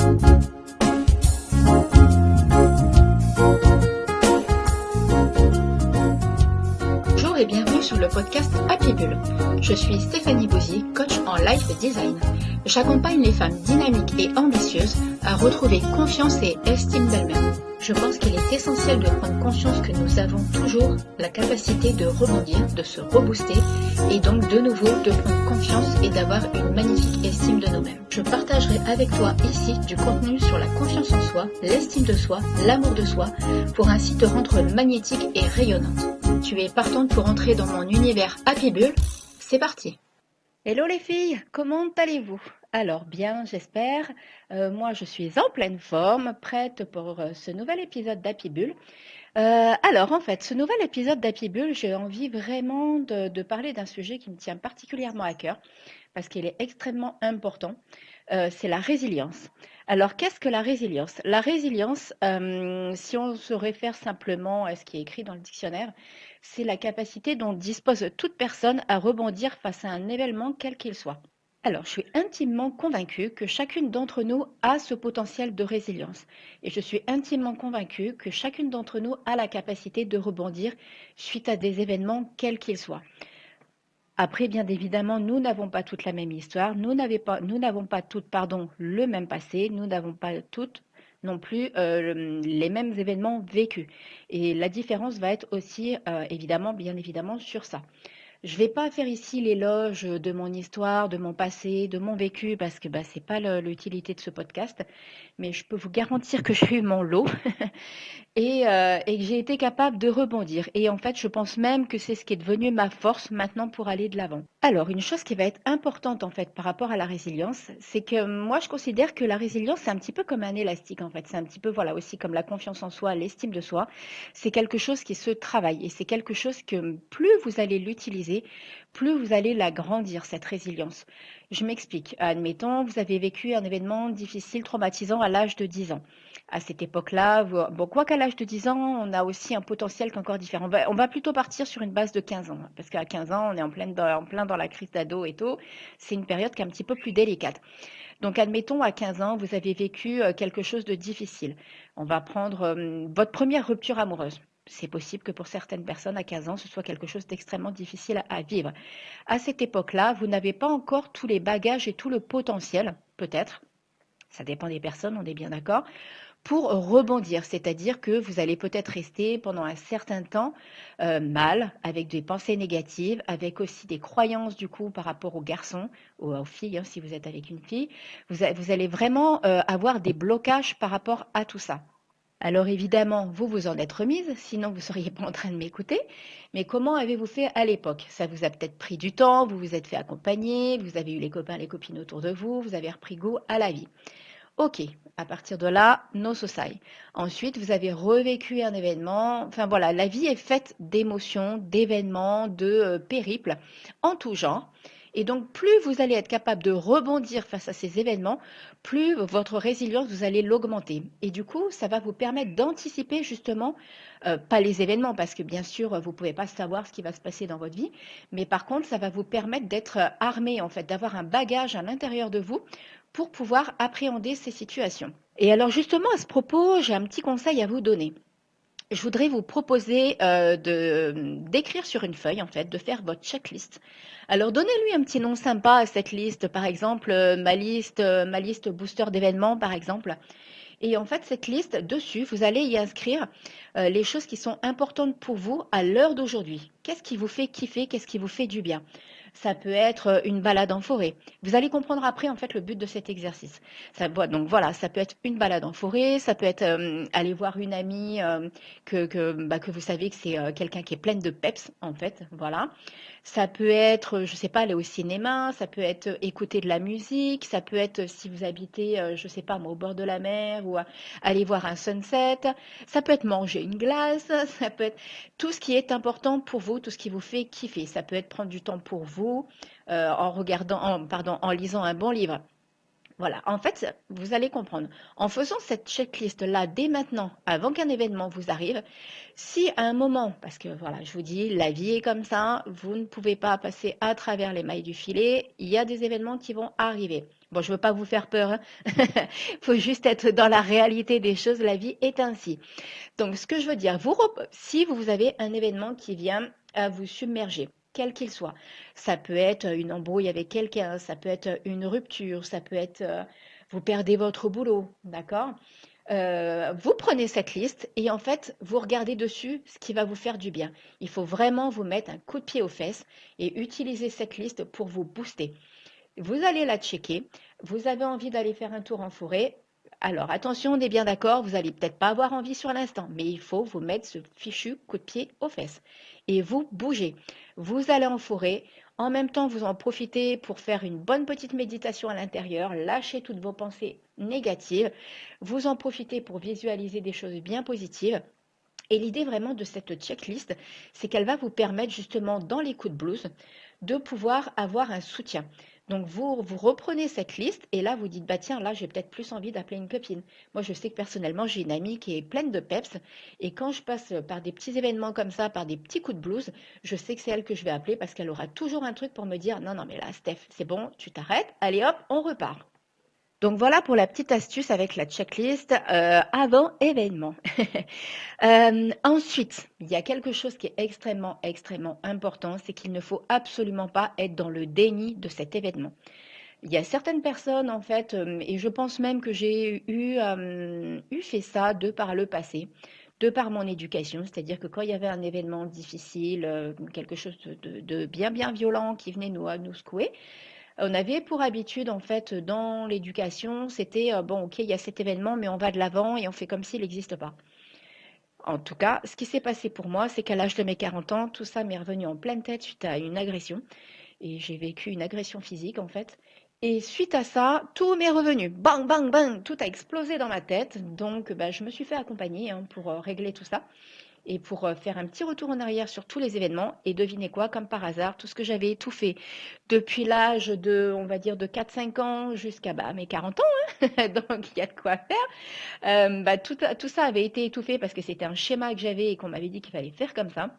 Bonjour et bienvenue sur le podcast Happy Bull. Je suis Stéphanie Bouzy, coach en life design. J'accompagne les femmes dynamiques et ambitieuses à retrouver confiance et estime d'elles-mêmes. Je pense qu'il est essentiel de prendre conscience que nous avons toujours la capacité de rebondir, de se rebooster et donc de nouveau de prendre confiance et d'avoir une magnifique estime de nous-mêmes. Je partagerai avec toi ici du contenu sur la confiance en soi, l'estime de soi, l'amour de soi pour ainsi te rendre magnétique et rayonnante. Tu es partante pour entrer dans mon univers Happy Bull? C'est parti! Hello les filles, comment allez-vous? Alors bien, j'espère. Moi, je suis en pleine forme, prête pour ce nouvel épisode d'Happy Bull. Alors, en fait, ce nouvel épisode d'Happy Bull, j'ai envie vraiment de parler d'un sujet qui me tient particulièrement à cœur parce qu'il est extrêmement important. C'est la résilience. Alors, qu'est-ce que la résilience? La résilience, si on se réfère simplement à ce qui est écrit dans le dictionnaire, c'est la capacité dont dispose toute personne à rebondir face à un événement quel qu'il soit. Alors, je suis intimement convaincue que chacune d'entre nous a ce potentiel de résilience. Et je suis intimement convaincue que chacune d'entre nous a la capacité de rebondir suite à des événements quels qu'ils soient. Après, bien évidemment, nous n'avons pas toute la même histoire, nous n'avons pas toutes, le même passé, nous n'avons pas toutes non plus les mêmes événements vécus. Et la différence va être aussi, bien évidemment, sur ça. Je ne vais pas faire ici l'éloge de mon histoire, de mon passé, de mon vécu, parce que ce n'est pas l'utilité de ce podcast, mais je peux vous garantir que j'ai eu mon lot et que j'ai été capable de rebondir. Et en fait, je pense même que c'est ce qui est devenu ma force maintenant pour aller de l'avant. Alors, une chose qui va être importante en fait par rapport à la résilience, c'est que moi, je considère que la résilience, c'est un petit peu comme un élastique en fait. C'est un petit peu, voilà, aussi comme la confiance en soi, l'estime de soi. C'est quelque chose qui se travaille et c'est quelque chose que plus vous allez l'utiliser, plus vous allez la grandir, cette résilience. Je m'explique. Admettons, vous avez vécu un événement difficile, traumatisant à l'âge de 10 ans. À cette époque-là, bon, quoi qu'à l'âge de 10 ans, on a aussi un potentiel qui est encore différent. On va plutôt partir sur une base de 15 ans, parce qu'à 15 ans, on est en plein dans la crise d'ado et tout. C'est une période qui est un petit peu plus délicate. Donc, admettons, à 15 ans, vous avez vécu quelque chose de difficile. On va prendre votre première rupture amoureuse. C'est possible que pour certaines personnes, à 15 ans, ce soit quelque chose d'extrêmement difficile à vivre. À cette époque-là, vous n'avez pas encore tous les bagages et tout le potentiel, peut-être. Ça dépend des personnes, on est bien d'accord, pour rebondir, c'est-à-dire que vous allez peut-être rester pendant un certain temps mal, avec des pensées négatives, avec aussi des croyances du coup par rapport aux garçons ou aux filles, si vous êtes avec une fille. Vous allez vraiment avoir des blocages par rapport à tout ça. Alors évidemment, vous vous en êtes remise, sinon vous ne seriez pas en train de m'écouter. Mais comment avez-vous fait à l'époque? Ça vous a peut-être pris du temps, vous vous êtes fait accompagner, vous avez eu les copains, les copines autour de vous, vous avez repris goût à la vie. Ok, à partir de là, no society. Ensuite, vous avez revécu un événement. Enfin voilà, la vie est faite d'émotions, d'événements, de périples en tout genre. Et donc, plus vous allez être capable de rebondir face à ces événements, plus votre résilience, vous allez l'augmenter. Et du coup, ça va vous permettre d'anticiper justement, pas les événements, parce que bien sûr, vous ne pouvez pas savoir ce qui va se passer dans votre vie, mais par contre, ça va vous permettre d'être armé, en fait, d'avoir un bagage à l'intérieur de vous pour pouvoir appréhender ces situations. Et alors justement, à ce propos, j'ai un petit conseil à vous donner. Je voudrais vous proposer d'écrire sur une feuille, en fait, de faire votre checklist. Alors, donnez-lui un petit nom sympa à cette liste, par exemple, ma liste booster d'événements, par exemple. Et en fait, cette liste, dessus, vous allez y inscrire les choses qui sont importantes pour vous à l'heure d'aujourd'hui. Qu'est-ce qui vous fait kiffer? Qu'est-ce qui vous fait du bien? Ça peut être une balade en forêt. Vous allez comprendre après, en fait, le but de cet exercice. Donc voilà, ça peut être une balade en forêt, ça peut être aller voir une amie que vous savez que c'est quelqu'un qui est pleine de peps, en fait, voilà. Ça peut être, je sais pas, aller au cinéma, ça peut être écouter de la musique, ça peut être si vous habitez, je sais pas moi, au bord de la mer ou aller voir un sunset, ça peut être manger une glace, ça peut être tout ce qui est important pour vous, tout ce qui vous fait kiffer. Ça peut être prendre du temps pour vous en lisant un bon livre. Voilà, en fait, vous allez comprendre. En faisant cette checklist-là dès maintenant, avant qu'un événement vous arrive, si à un moment, parce que voilà, je vous dis, la vie est comme ça, vous ne pouvez pas passer à travers les mailles du filet, il y a des événements qui vont arriver. Bon, je veux pas vous faire peur, hein. Faut juste être dans la réalité des choses, la vie est ainsi. Donc, ce que je veux dire, si vous avez un événement qui vient à vous submerger, quel qu'il soit, ça peut être une embrouille avec quelqu'un, ça peut être une rupture, ça peut être vous perdez votre boulot, d'accord? Vous prenez cette liste et en fait, vous regardez dessus ce qui va vous faire du bien. Il faut vraiment vous mettre un coup de pied aux fesses et utiliser cette liste pour vous booster. Vous allez la checker. Vous avez envie d'aller faire un tour en forêt. Alors attention, on est bien d'accord, vous allez peut-être pas avoir envie sur l'instant, mais il faut vous mettre ce fichu coup de pied aux fesses. Et vous bougez. Vous allez en forêt. En même temps, vous en profitez pour faire une bonne petite méditation à l'intérieur, lâcher toutes vos pensées négatives. Vous en profitez pour visualiser des choses bien positives. Et l'idée vraiment de cette checklist, c'est qu'elle va vous permettre justement dans les coups de blues de pouvoir avoir un soutien. Donc vous reprenez cette liste et là vous dites bah tiens là j'ai peut-être plus envie d'appeler une copine. Moi je sais que personnellement j'ai une amie qui est pleine de peps et quand je passe par des petits événements comme ça, par des petits coups de blues, je sais que c'est elle que je vais appeler parce qu'elle aura toujours un truc pour me dire non non mais là Steph c'est bon tu t'arrêtes, allez hop on repart. Donc voilà pour la petite astuce avec la checklist avant événement. Ensuite, il y a quelque chose qui est extrêmement, extrêmement important, c'est qu'il ne faut absolument pas être dans le déni de cet événement. Il y a certaines personnes, en fait, et je pense même que j'ai eu fait ça de par le passé, de par mon éducation, c'est-à-dire que quand il y avait un événement difficile, quelque chose de bien, bien violent qui venait nous secouer, on avait pour habitude, en fait, dans l'éducation, c'était bon, ok, il y a cet événement, mais on va de l'avant et on fait comme s'il n'existe pas. En tout cas, ce qui s'est passé pour moi, c'est qu'à l'âge de mes 40 ans, tout ça m'est revenu en pleine tête suite à une agression. Et j'ai vécu une agression physique, en fait. Et suite à ça, tout m'est revenu. Bang, bang, bang, tout a explosé dans ma tête. Donc, bah, je me suis fait accompagner hein, pour régler tout ça et pour faire un petit retour en arrière sur tous les événements. Et devinez quoi, comme par hasard, tout ce que j'avais étouffé depuis l'âge de, on va dire, de 4-5 ans jusqu'à bah, mes 40 ans, hein. Donc il y a de quoi faire. Bah, tout ça avait été étouffé parce que c'était un schéma que j'avais et qu'on m'avait dit qu'il fallait faire comme ça.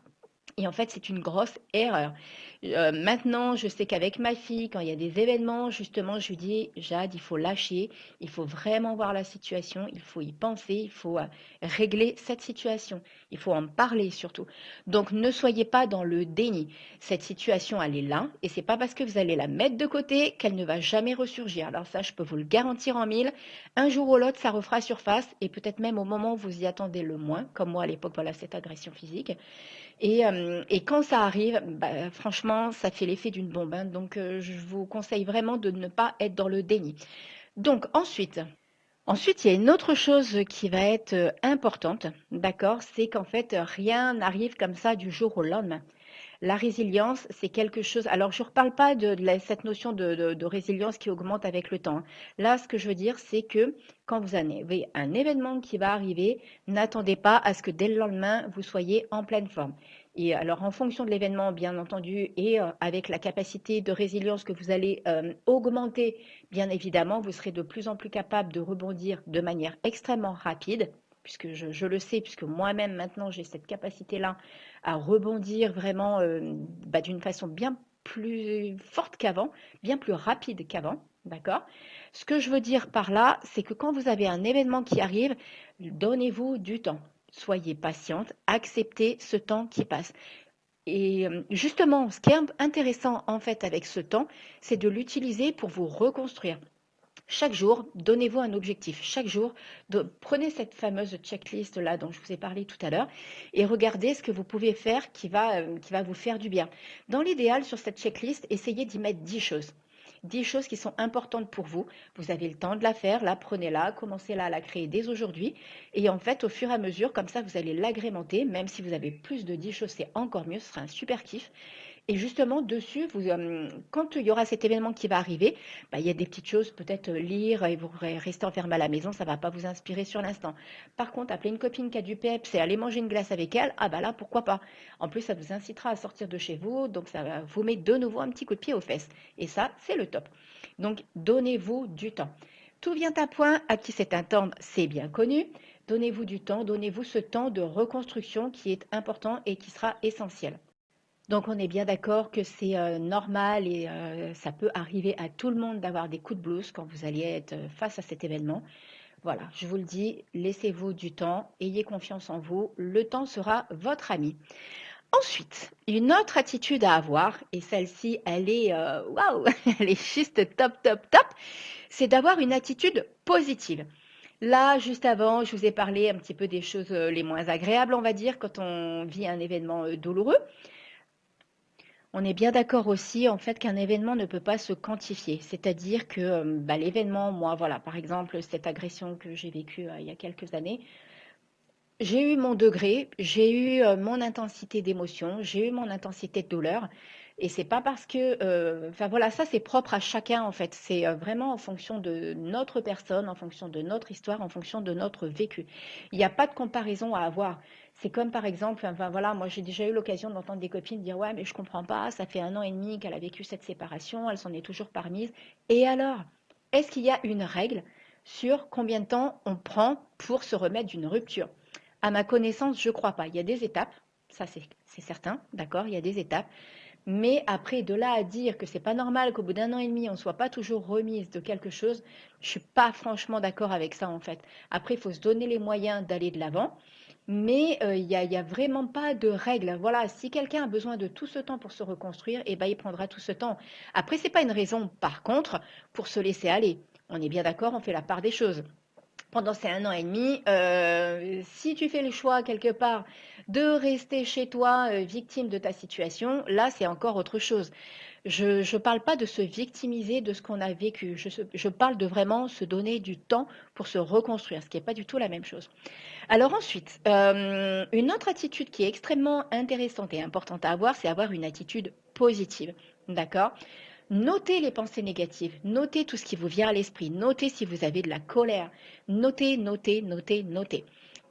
Et en fait, c'est une grosse erreur. Maintenant, je sais qu'avec ma fille, quand il y a des événements, justement, je lui dis: «Jade, il faut lâcher, il faut vraiment voir la situation, il faut y penser, il faut, régler cette situation. Il faut en parler surtout». Donc ne soyez pas dans le déni. Cette situation, elle est là et c'est pas parce que vous allez la mettre de côté qu'elle ne va jamais ressurgir. Alors ça, je peux vous le garantir en mille. Un jour ou l'autre, ça refera surface et peut-être même au moment où vous y attendez le moins, comme moi à l'époque, voilà, cette agression physique. Et quand ça arrive, bah, franchement, ça fait l'effet d'une bombe, hein. Donc, je vous conseille vraiment de ne pas être dans le déni. Donc ensuite, il y a une autre chose qui va être, importante, d'accord? C'est qu'en fait, rien n'arrive comme ça du jour au lendemain. La résilience, c'est quelque chose alors je ne reparle pas de cette notion de résilience qui augmente avec le temps, hein. Là, ce que je veux dire, c'est que quand vous avez un événement qui va arriver, n'attendez pas à ce que dès le lendemain, vous soyez en pleine forme. Et alors en fonction de l'événement, bien entendu, et avec la capacité de résilience que vous allez, augmenter, bien évidemment, vous serez de plus en plus capable de rebondir de manière extrêmement rapide, puisque je le sais, puisque moi-même maintenant j'ai cette capacité-là à rebondir vraiment bah, d'une façon bien plus forte qu'avant, bien plus rapide qu'avant. D'accord? Ce que je veux dire par là, c'est que quand vous avez un événement qui arrive, donnez-vous du temps. Soyez patiente, acceptez ce temps qui passe. Et justement, ce qui est intéressant en fait avec ce temps, c'est de l'utiliser pour vous reconstruire. Chaque jour, donnez-vous un objectif. Chaque jour, prenez cette fameuse checklist là dont je vous ai parlé tout à l'heure et regardez ce que vous pouvez faire qui va vous faire du bien. Dans l'idéal, sur cette checklist, essayez d'y mettre 10 choses. 10 choses qui sont importantes pour vous. Vous avez le temps de la faire, là, prenez-la, commencez-la à la créer dès aujourd'hui. Et en fait, au fur et à mesure, comme ça, vous allez l'agrémenter. Même si vous avez plus de 10 choses, c'est encore mieux, ce sera un super kiff. Et justement, dessus, quand il y aura cet événement qui va arriver, bah, il y a des petites choses, peut-être lire et vous rester enfermé à la maison, ça ne va pas vous inspirer sur l'instant. Par contre, appeler une copine qui a du peps et aller manger une glace avec elle, ah bah là, pourquoi pas. En plus, ça vous incitera à sortir de chez vous, donc ça va vous mettre de nouveau un petit coup de pied aux fesses. Et ça, c'est le top. Donc, donnez-vous du temps. Tout vient à point, à qui c'est un temps, c'est bien connu. Donnez-vous du temps, donnez-vous ce temps de reconstruction qui est important et qui sera essentiel. Donc on est bien d'accord que c'est normal et ça peut arriver à tout le monde d'avoir des coups de blues quand vous allez être face à cet événement. Voilà, je vous le dis, laissez-vous du temps, ayez confiance en vous, le temps sera votre ami. Ensuite, une autre attitude à avoir, et celle-ci, elle est, waouh, elle est juste top, top, top, c'est d'avoir une attitude positive. Là, juste avant, je vous ai parlé un petit peu des choses les moins agréables, on va dire, quand on vit un événement douloureux. On est bien d'accord aussi, en fait, qu'un événement ne peut pas se quantifier. C'est-à-dire que bah, l'événement, moi, voilà, par exemple, cette agression que j'ai vécue il y a quelques années, j'ai eu mon degré, j'ai eu mon intensité d'émotion, j'ai eu mon intensité de douleur. Et c'est pas parce que, enfin voilà, ça c'est propre à chacun en fait. C'est vraiment en fonction de notre personne, en fonction de notre histoire, en fonction de notre vécu. Il n'y a pas de comparaison à avoir. C'est comme par exemple, enfin voilà, moi j'ai déjà eu l'occasion d'entendre des copines dire ouais mais je comprends pas, ça fait 1 an et demi qu'elle a vécu cette séparation, elle s'en est toujours pas remise. Et alors, est-ce qu'il y a une règle sur combien de temps on prend pour se remettre d'une rupture? À ma connaissance, je ne crois pas. Il y a des étapes, ça c'est certain, d'accord, il y a des étapes. Mais après, de là à dire que c'est pas normal qu'au bout d'1 an et demi, on ne soit pas toujours remise de quelque chose, je suis pas franchement d'accord avec ça en fait. Après, il faut se donner les moyens d'aller de l'avant. Mais il y a vraiment pas de règle. Voilà, si quelqu'un a besoin de tout ce temps pour se reconstruire, eh ben, il prendra tout ce temps. Après, c'est pas une raison, par contre, pour se laisser aller. On est bien d'accord, on fait la part des choses pendant ces 1 an et demi, si tu fais le choix quelque part de rester chez toi victime de ta situation, là c'est encore autre chose. Je ne parle pas de se victimiser de ce qu'on a vécu, je parle de vraiment se donner du temps pour se reconstruire, ce qui n'est pas du tout la même chose. Alors ensuite, une autre attitude qui est extrêmement intéressante et importante à avoir, c'est avoir une attitude positive. D'accord. Notez les pensées négatives, notez tout ce qui vous vient à l'esprit, notez si vous avez de la colère, notez, notez, notez, notez.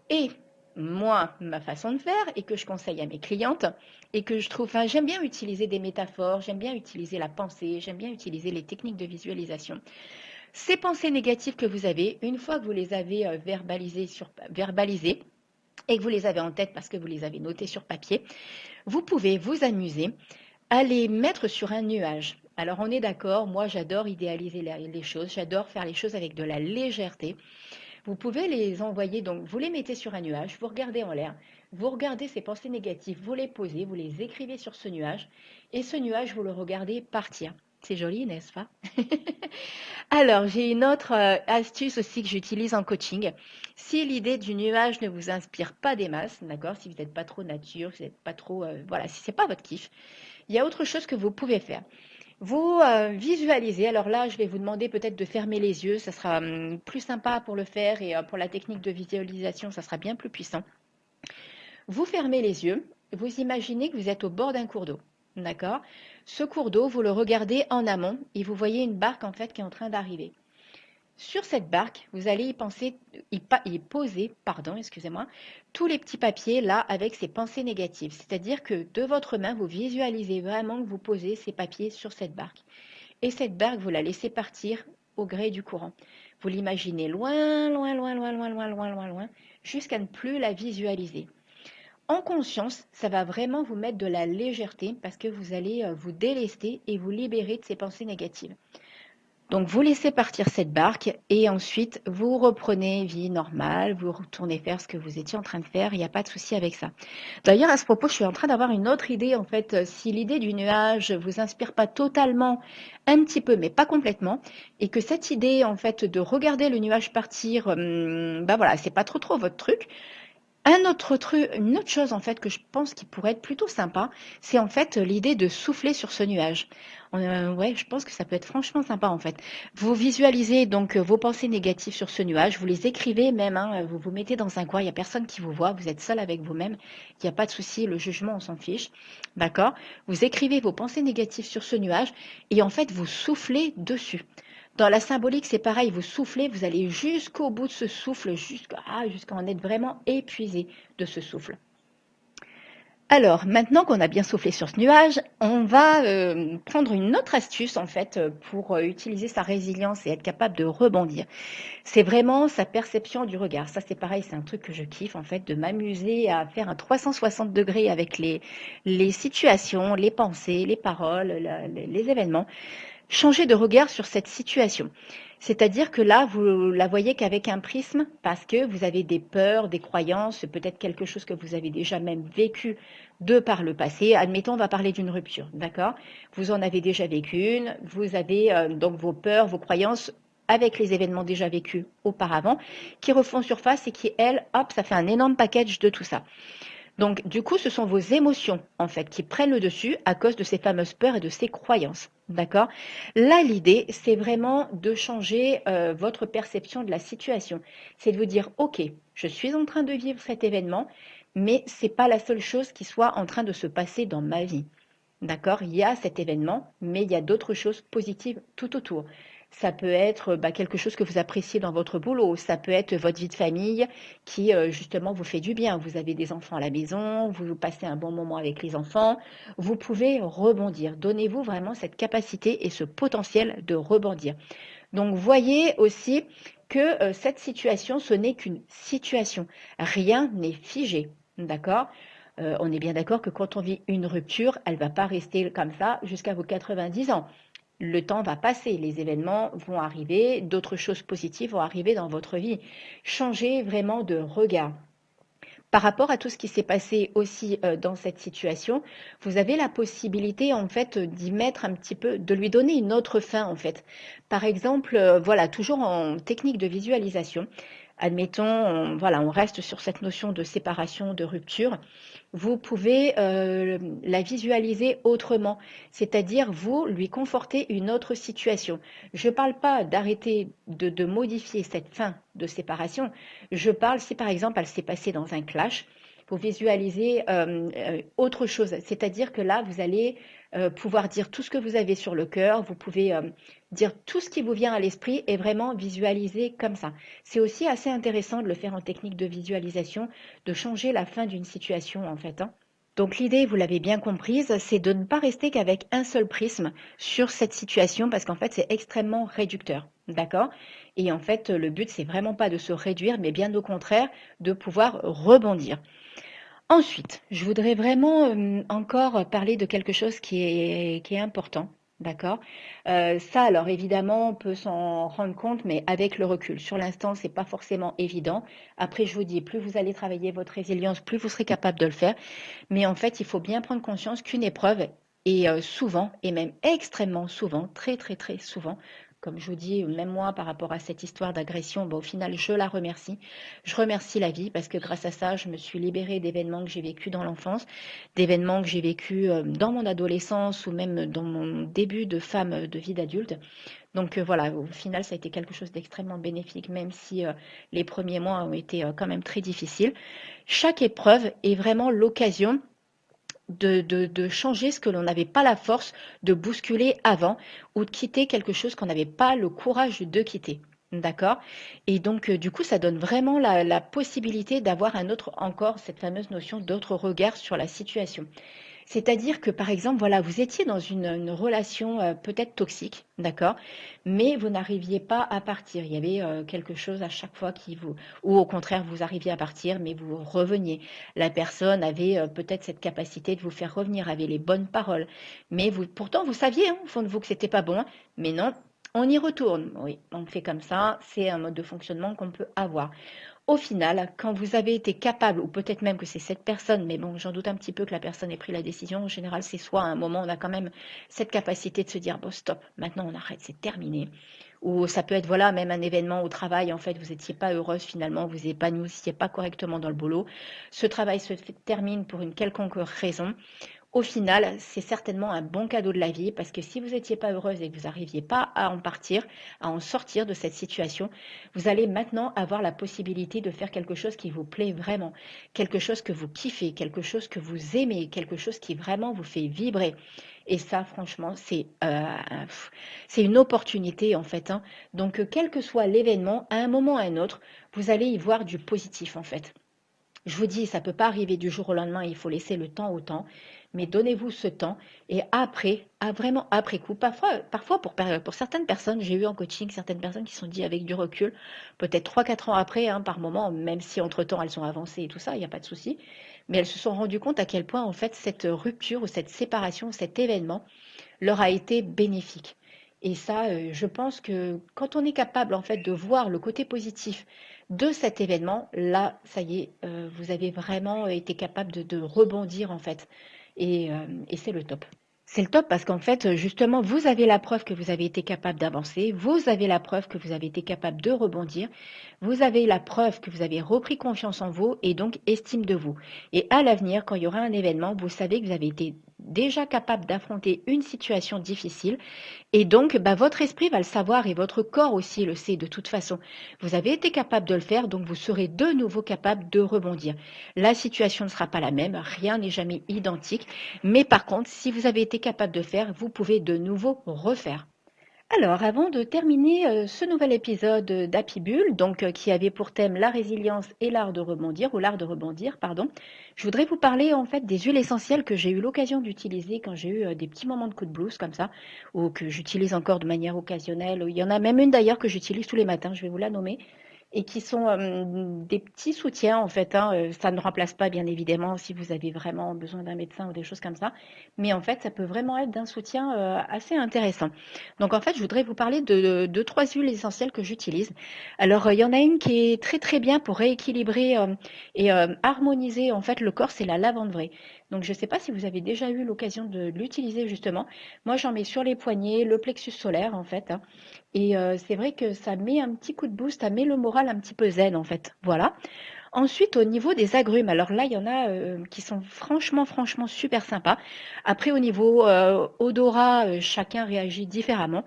Et moi, ma façon de faire et que je conseille à mes clientes et que je trouve, enfin, j'aime bien utiliser des métaphores, j'aime bien utiliser la pensée, j'aime bien utiliser les techniques de visualisation. Ces pensées négatives que vous avez, une fois que vous les avez verbalisées et que vous les avez en tête parce que vous les avez notées sur papier, vous pouvez vous amuser à les mettre sur un nuage. Alors on est d'accord, moi j'adore idéaliser les choses, j'adore faire les choses avec de la légèreté. Vous pouvez les envoyer, donc vous les mettez sur un nuage, vous regardez en l'air, vous regardez ces pensées négatives, vous les posez, vous les écrivez sur ce nuage, et ce nuage, vous le regardez partir. C'est joli, n'est-ce pas? Alors, j'ai une autre astuce aussi que j'utilise en coaching. Si l'idée du nuage ne vous inspire pas des masses, d'accord, si vous n'êtes pas trop nature, si vous n'êtes pas trop, voilà, si c'est pas votre kiff, il y a autre chose que vous pouvez faire. Vous visualisez, alors là, je vais vous demander peut-être de fermer les yeux, ça sera plus sympa pour le faire et pour la technique de visualisation, ça sera bien plus puissant. Vous fermez les yeux, vous imaginez que vous êtes au bord d'un cours d'eau, d'accord? Ce cours d'eau, vous le regardez en amont et vous voyez une barque en fait qui est en train d'arriver. Sur cette barque, vous allez y penser, y poser, pardon, excusez-moi, tous les petits papiers là avec ces pensées négatives. C'est-à-dire que de votre main, vous visualisez vraiment que vous posez ces papiers sur cette barque. Et cette barque, vous la laissez partir au gré du courant. Vous l'imaginez loin, loin, loin, loin, loin, loin, loin, loin, loin, jusqu'à ne plus la visualiser. En conscience, ça va vraiment vous mettre de la légèreté parce que vous allez vous délester et vous libérer de ces pensées négatives. Donc vous laissez partir cette barque et ensuite vous reprenez vie normale, vous retournez faire ce que vous étiez en train de faire, il n'y a pas de souci avec ça. D'ailleurs à ce propos, je suis en train d'avoir une autre idée en fait, si l'idée du nuage vous inspire pas totalement, un petit peu mais pas complètement, et que cette idée en fait de regarder le nuage partir, bah voilà, c'est pas trop votre truc. Un autre truc, une autre chose en fait que je pense qui pourrait être plutôt sympa, c'est en fait l'idée de souffler sur ce nuage. Ouais, je pense que ça peut être franchement sympa en fait. Vous visualisez donc vos pensées négatives sur ce nuage, vous les écrivez même, hein, vous vous mettez dans un coin, il n'y a personne qui vous voit, vous êtes seul avec vous-même, il n'y a pas de souci, le jugement on s'en fiche, d'accord? Vous écrivez vos pensées négatives sur ce nuage et en fait vous soufflez dessus. Dans la symbolique, c'est pareil, vous soufflez, vous allez jusqu'au bout de ce souffle, jusqu'à en être vraiment épuisé de ce souffle. Alors, maintenant qu'on a bien soufflé sur ce nuage, on va prendre une autre astuce en fait pour utiliser sa résilience et être capable de rebondir. C'est vraiment sa perception du regard. Ça, c'est pareil, c'est un truc que je kiffe en fait, de m'amuser à faire un 360 degrés avec les situations, les pensées, les paroles, les événements. Changer de regard sur cette situation. C'est-à-dire que là, vous la voyez qu'avec un prisme parce que vous avez des peurs, des croyances, peut-être quelque chose que vous avez déjà même vécu de par le passé. Admettons, on va parler d'une rupture, d'accord? Vous en avez déjà vécu une, vous avez donc vos peurs, vos croyances avec les événements déjà vécus auparavant qui refont surface et qui, elles, hop, ça fait un énorme package de tout ça. Donc, du coup, ce sont vos émotions, en fait, qui prennent le dessus à cause de ces fameuses peurs et de ces croyances. D'accord? Là, l'idée, c'est vraiment de changer votre perception de la situation. C'est de vous dire, OK, je suis en train de vivre cet événement, mais c'est pas la seule chose qui soit en train de se passer dans ma vie. D'accord? Il y a cet événement, mais il y a d'autres choses positives tout autour. Ça peut être quelque chose que vous appréciez dans votre boulot, ça peut être votre vie de famille qui justement vous fait du bien. Vous avez des enfants à la maison, vous passez un bon moment avec les enfants, vous pouvez rebondir. Donnez-vous vraiment cette capacité et ce potentiel de rebondir. Donc voyez aussi que cette situation, ce n'est qu'une situation. Rien n'est figé. D'accord? On est bien d'accord que quand on vit une rupture, elle ne va pas rester comme ça jusqu'à vos 90 ans. Le temps va passer, les événements vont arriver, d'autres choses positives vont arriver dans votre vie. Changez vraiment de regard. Par rapport à tout ce qui s'est passé aussi dans cette situation, vous avez la possibilité en fait d'y mettre un petit peu, de lui donner une autre fin en fait. Par exemple, voilà, toujours en technique de visualisation, admettons, voilà, on reste sur cette notion de séparation, de rupture. Vous pouvez la visualiser autrement, c'est-à-dire vous lui conforter une autre situation. Je ne parle pas d'arrêter de modifier cette fin de séparation. Je parle si par exemple elle s'est passée dans un clash, vous visualisez autre chose, c'est-à-dire que là vous allez pouvoir dire tout ce que vous avez sur le cœur, vous pouvez dire tout ce qui vous vient à l'esprit et vraiment visualiser comme ça. C'est aussi assez intéressant de le faire en technique de visualisation, de changer la fin d'une situation en fait, hein. Donc l'idée, vous l'avez bien comprise, c'est de ne pas rester qu'avec un seul prisme sur cette situation parce qu'en fait c'est extrêmement réducteur. D'accord? Et en fait, le but, c'est vraiment pas de se réduire, mais bien au contraire, de pouvoir rebondir. Ensuite, je voudrais vraiment encore parler de quelque chose qui est important, d'accord? Ça, alors évidemment, on peut s'en rendre compte, mais avec le recul. Sur l'instant, c'est pas forcément évident. Après, je vous dis, plus vous allez travailler votre résilience, plus vous serez capable de le faire. Mais en fait, il faut bien prendre conscience qu'une épreuve est souvent, et même extrêmement souvent, très très très souvent, comme je vous dis, même moi, par rapport à cette histoire d'agression, au final, je la remercie. Je remercie la vie parce que grâce à ça, je me suis libérée d'événements que j'ai vécus dans l'enfance, d'événements que j'ai vécus dans mon adolescence ou même dans mon début de femme de vie d'adulte. Donc voilà, au final, ça a été quelque chose d'extrêmement bénéfique, même si les premiers mois ont été quand même très difficiles. Chaque épreuve est vraiment l'occasion de changer ce que l'on n'avait pas la force de bousculer avant ou de quitter quelque chose qu'on n'avait pas le courage de quitter. D'accord? Et donc, du coup, ça donne vraiment la possibilité d'avoir un autre, encore cette fameuse notion d'autre regard sur la situation. C'est-à-dire que, par exemple, voilà, vous étiez dans une relation peut-être toxique, d'accord, mais vous n'arriviez pas à partir. Il y avait quelque chose à chaque fois qui vous, ou au contraire, vous arriviez à partir, mais vous reveniez. La personne avait peut-être cette capacité de vous faire revenir, avait les bonnes paroles, mais vous, pourtant, vous saviez, hein, au fond de vous, que c'était pas bon, mais non. On y retourne, oui, on fait comme ça, c'est un mode de fonctionnement qu'on peut avoir. Au final, quand vous avez été capable, ou peut-être même que c'est cette personne, mais bon, j'en doute un petit peu que la personne ait pris la décision. En général, c'est soit à un moment, on a quand même cette capacité de se dire, bon, stop, maintenant on arrête, c'est terminé. Ou ça peut être, voilà, même un événement au travail, en fait, vous n'étiez pas heureuse finalement, vous épanouissiez pas correctement dans le boulot. Ce travail termine pour une quelconque raison. Au final, c'est certainement un bon cadeau de la vie parce que si vous n'étiez pas heureuse et que vous n'arriviez pas à en partir, à en sortir de cette situation, vous allez maintenant avoir la possibilité de faire quelque chose qui vous plaît vraiment, quelque chose que vous kiffez, quelque chose que vous aimez, quelque chose qui vraiment vous fait vibrer. Et ça, franchement, c'est une opportunité en fait, hein. Donc, quel que soit l'événement, à un moment ou à un autre, vous allez y voir du positif en fait. Je vous dis, ça ne peut pas arriver du jour au lendemain, il faut laisser le temps au temps, mais donnez-vous ce temps et après, vraiment après coup, parfois pour certaines personnes, j'ai eu en coaching certaines personnes qui se sont dit avec du recul, peut-être 3 4 ans après, hein, par moment, même si entre-temps elles sont avancées et tout ça, il n'y a pas de souci, mais elles se sont rendues compte à quel point en fait cette rupture ou cette séparation, cet événement leur a été bénéfique. Et ça, je pense que quand on est capable en fait de voir le côté positif de cet événement, là, ça y est, vous avez vraiment été capable de rebondir en fait. Et c'est le top. C'est le top parce qu'en fait, justement, vous avez la preuve que vous avez été capable d'avancer, vous avez la preuve que vous avez été capable de rebondir, vous avez la preuve que vous avez repris confiance en vous et donc estime de vous. Et à l'avenir, quand il y aura un événement, vous savez que vous avez été déjà capable d'affronter une situation difficile et donc bah, votre esprit va le savoir et votre corps aussi le sait de toute façon. Vous avez été capable de le faire, donc vous serez de nouveau capable de rebondir. La situation ne sera pas la même, rien n'est jamais identique, mais par contre, si vous avez été capable de faire, vous pouvez de nouveau refaire. Alors, avant de terminer ce nouvel épisode d'Happy Bull, donc qui avait pour thème la résilience et l'art de rebondir, ou l'art de rebondir, pardon, je voudrais vous parler en fait des huiles essentielles que j'ai eu l'occasion d'utiliser quand j'ai eu des petits moments de coup de blues comme ça, ou que j'utilise encore de manière occasionnelle. Il y en a même une d'ailleurs que j'utilise tous les matins, je vais vous la nommer et qui sont des petits soutiens en fait, hein, ça ne remplace pas bien évidemment si vous avez vraiment besoin d'un médecin ou des choses comme ça, mais en fait ça peut vraiment être d'un soutien assez intéressant. Donc en fait je voudrais vous parler de 3 huiles essentielles que j'utilise. Alors il y en a une qui est très très bien pour rééquilibrer et harmoniser en fait le corps, c'est la lavande vraie. Donc je ne sais pas si vous avez déjà eu l'occasion de l'utiliser justement. Moi j'en mets sur les poignets, le plexus solaire en fait, hein. Et c'est vrai que ça met un petit coup de boost, ça met le moral un petit peu zen en fait. Voilà. Ensuite, au niveau des agrumes, alors là, il y en a qui sont franchement super sympas. Après, au niveau odorat, chacun réagit différemment.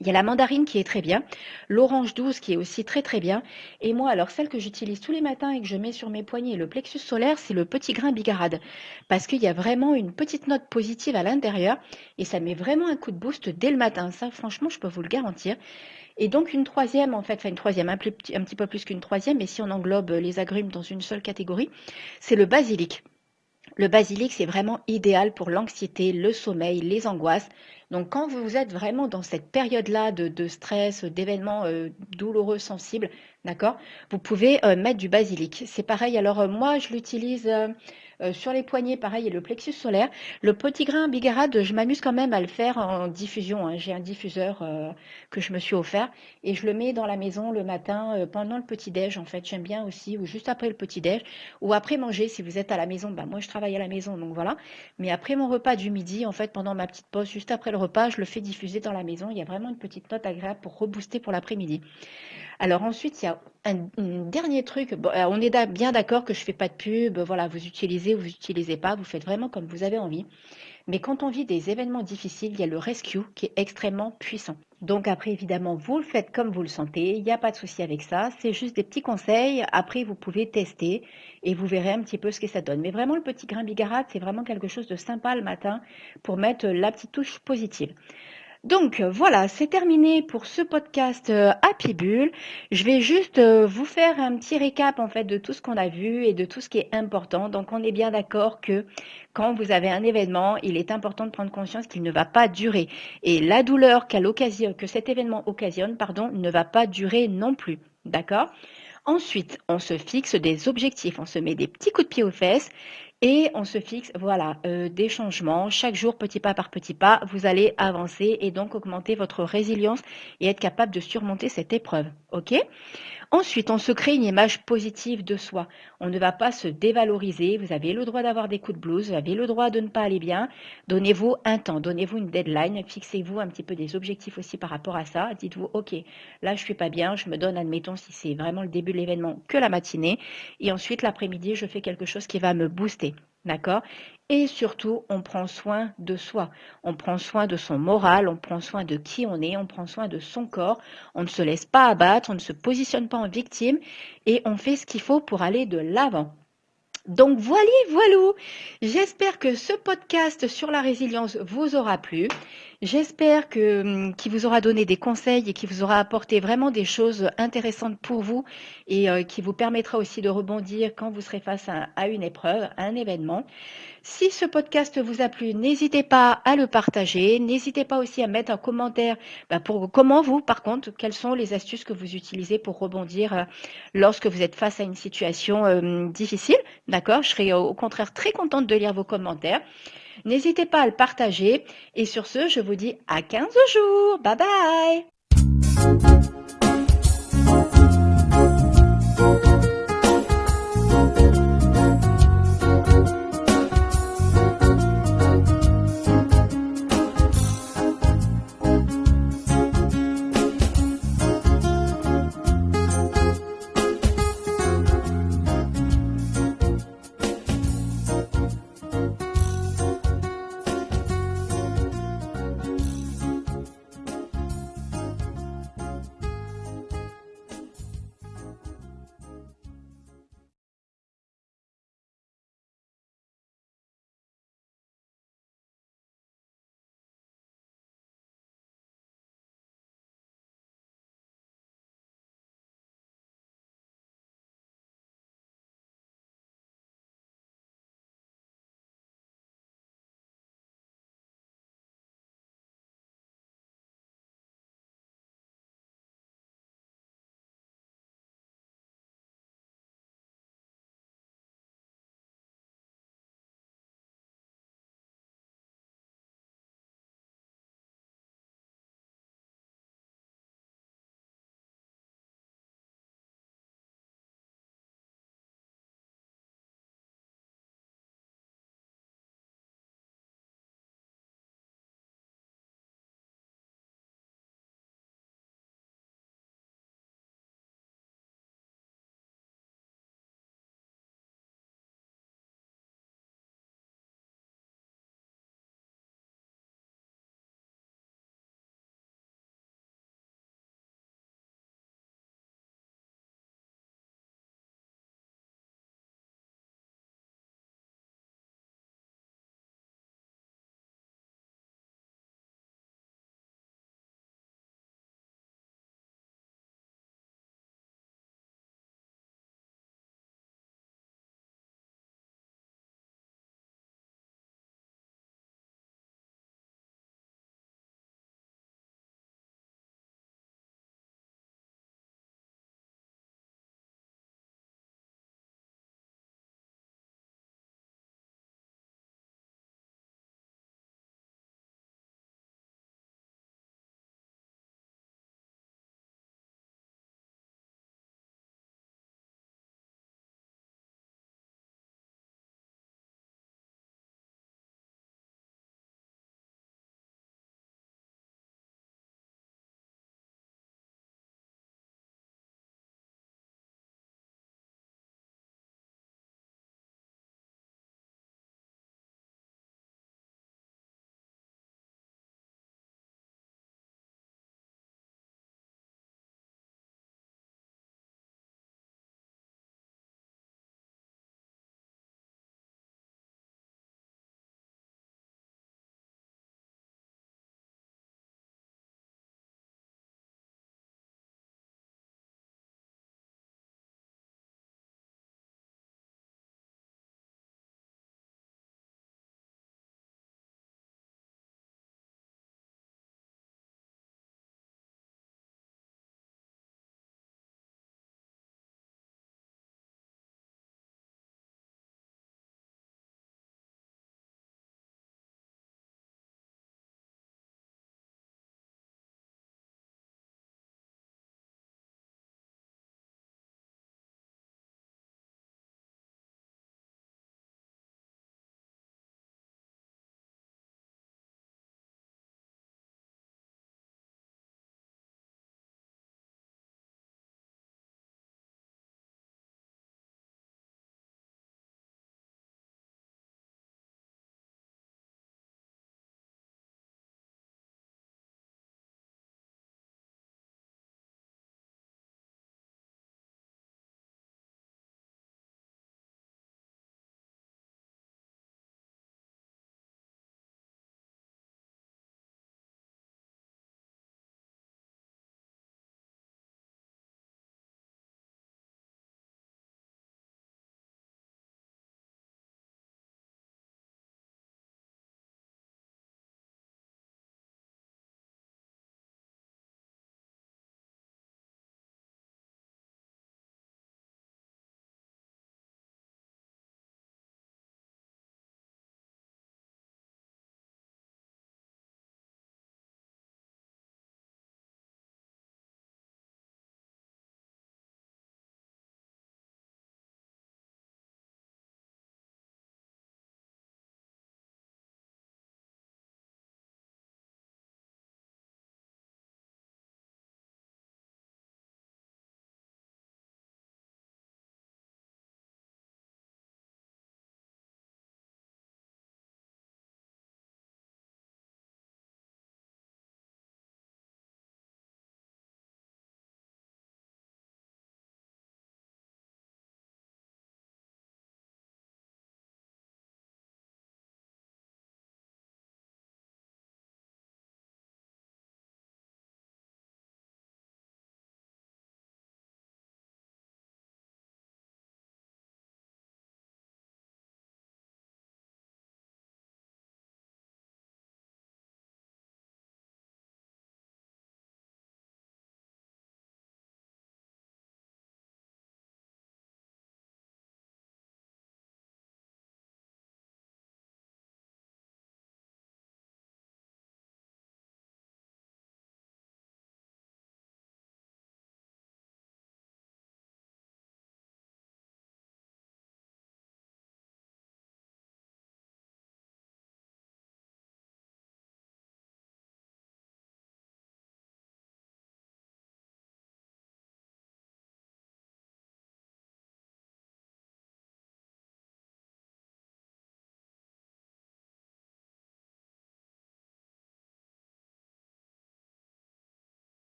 Il y a la mandarine qui est très bien, l'orange douce qui est aussi très très bien. Et moi, alors celle que j'utilise tous les matins et que je mets sur mes poignets, le plexus solaire, c'est le petit grain bigarade. Parce qu'il y a vraiment une petite note positive à l'intérieur et ça met vraiment un coup de boost dès le matin. Ça, franchement, je peux vous le garantir. Et donc une troisième, en fait, enfin une troisième, un petit peu plus qu'une troisième, mais si on englobe les agrumes dans une seule catégorie, c'est le basilic. Le basilic, c'est vraiment idéal pour l'anxiété, le sommeil, les angoisses. Donc, quand vous êtes vraiment dans cette période-là de stress, d'événements douloureux, sensibles, d'accord, vous pouvez mettre du basilic. C'est pareil. Alors, moi, je l'utilise sur les poignets, pareil, et le plexus solaire. Le petit grain bigarade, je m'amuse quand même à le faire en diffusion, hein. J'ai un diffuseur que je me suis offert et je le mets dans la maison le matin pendant le petit-déj. En fait, j'aime bien aussi, ou juste après le petit-déj. Ou après manger, si vous êtes à la maison, bah moi je travaille à la maison, donc voilà. Mais après mon repas du midi, en fait, pendant ma petite pause, juste après le repas, je le fais diffuser dans la maison. Il y a vraiment une petite note agréable pour rebooster pour l'après-midi. Alors ensuite, il y a un dernier truc. Bon, on est bien d'accord que je fais pas de pub. Voilà, vous utilisez ou vous utilisez pas, vous faites vraiment comme vous avez envie. Mais quand on vit des événements difficiles, il y a le rescue qui est extrêmement puissant. Donc après, évidemment, vous le faites comme vous le sentez, il n'y a pas de souci avec ça, c'est juste des petits conseils. Après, vous pouvez tester et vous verrez un petit peu ce que ça donne. Mais vraiment, le petit grain bigarade, c'est vraiment quelque chose de sympa le matin pour mettre la petite touche positive. Donc voilà, c'est terminé pour ce podcast Happy Bull. Je vais juste vous faire un petit récap en fait de tout ce qu'on a vu et de tout ce qui est important. Donc on est bien d'accord que quand vous avez un événement, il est important de prendre conscience qu'il ne va pas durer. Et la douleur que cet événement occasionne, pardon, ne va pas durer non plus. D'accord? Ensuite, on se fixe des objectifs, on se met des petits coups de pied aux fesses et on se fixe, voilà, des changements. Chaque jour, petit pas par petit pas, vous allez avancer et donc augmenter votre résilience et être capable de surmonter cette épreuve. OK? Ensuite, on se crée une image positive de soi. On ne va pas se dévaloriser. Vous avez le droit d'avoir des coups de blues, vous avez le droit de ne pas aller bien. Donnez-vous un temps, donnez-vous une deadline, fixez-vous un petit peu des objectifs aussi par rapport à ça. Dites-vous, OK, là je suis pas bien, je me donne, admettons, si c'est vraiment le début de l'événement, que la matinée. Et ensuite, l'après-midi, je fais quelque chose qui va me booster. D'accord? Et surtout, on prend soin de soi. On prend soin de son moral, on prend soin de qui on est, on prend soin de son corps. On ne se laisse pas abattre, on ne se positionne pas en victime et on fait ce qu'il faut pour aller de l'avant. Donc voilou, j'espère que ce podcast sur la résilience vous aura plu. J'espère qu'il vous aura donné des conseils et qu'il vous aura apporté vraiment des choses intéressantes pour vous et qui vous permettra aussi de rebondir quand vous serez face à une épreuve, à un événement. Si ce podcast vous a plu, n'hésitez pas à le partager. N'hésitez pas aussi à mettre un commentaire pour comment vous, par contre, quelles sont les astuces que vous utilisez pour rebondir lorsque vous êtes face à une situation difficile. D'accord? Je serai au contraire très contente de lire vos commentaires. N'hésitez pas à le partager. Et sur ce, je vous dis à 15 jours. Bye bye!